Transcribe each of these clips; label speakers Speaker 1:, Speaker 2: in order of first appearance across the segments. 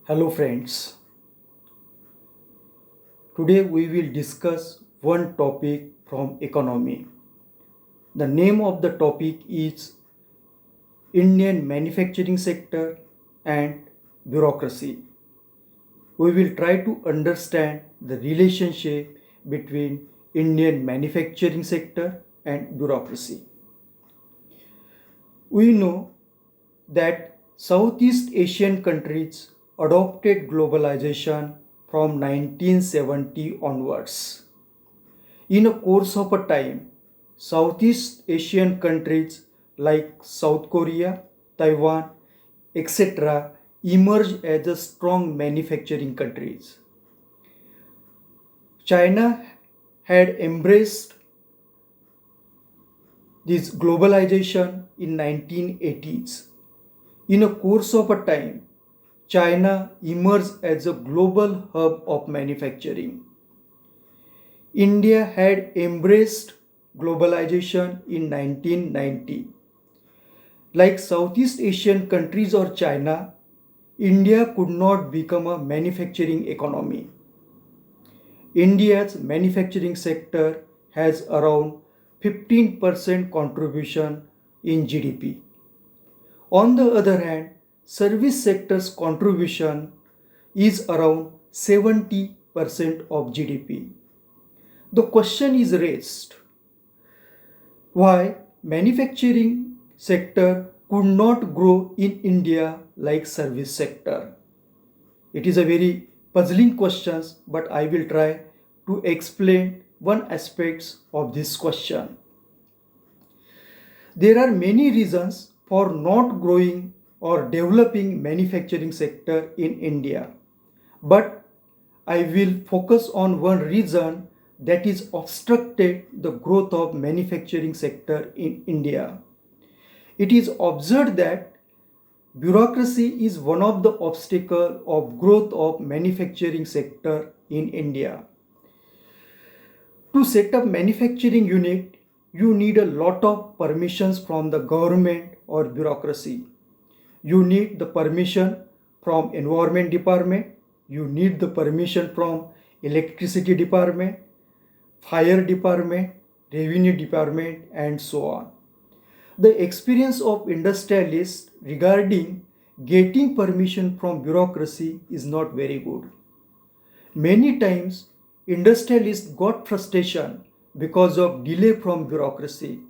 Speaker 1: Hello friends. Today we will discuss one topic from economy. The name of the topic is Indian manufacturing sector and bureaucracy. We will try to understand the relationship between Indian manufacturing sector and bureaucracy. We know that Southeast Asian countries adopted globalization from 1970 onwards. In a course of a time, Southeast Asian countries like South Korea, Taiwan, etc. emerged as a strong manufacturing countries. China had embraced this globalization in 1980s. In a course of a time, China emerged as a global hub of manufacturing. India had embraced globalization in 1990. Like Southeast Asian countries or China, India could not become a manufacturing economy. India's manufacturing sector has around 15% contribution in GDP. On the other hand, service sector's contribution is around 70% of GDP. The question is raised, why manufacturing sector could not grow in India like service sector? It is a very puzzling question, but I will try to explain one aspect of this question. There are many reasons for not growing or developing manufacturing sector in India, but I will focus on one reason that is obstructed the growth of manufacturing sector in India. It is observed that bureaucracy is one of the obstacles of growth of manufacturing sector in India. To set up manufacturing unit, you need a lot of permissions from the government or bureaucracy. You need the permission from environment department, you need the permission from electricity department, fire department, revenue department, and so on. The experience of industrialists regarding getting permission from bureaucracy is not very good. Many times, industrialists got frustration because of delay from bureaucracy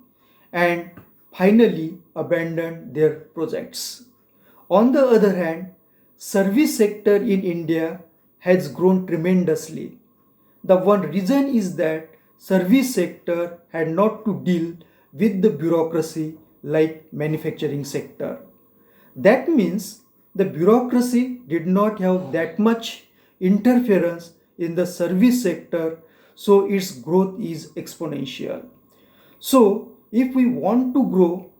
Speaker 1: and finally abandoned their projects. On the other hand, service sector in India has grown tremendously. The one reason is that service sector had not to deal with the bureaucracy like manufacturing sector. That means the bureaucracy did not have that much interference in the service sector, so its growth is exponential. So if we want to grow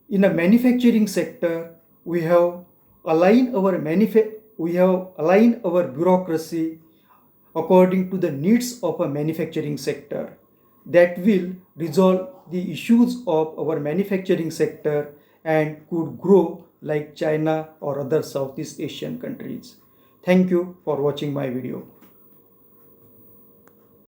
Speaker 1: in a manufacturing sector, we have aligned our bureaucracy according to the needs of a manufacturing sector. That will resolve the issues of our manufacturing sector and could grow like China or other Southeast Asian countries. Thank you for watching my video.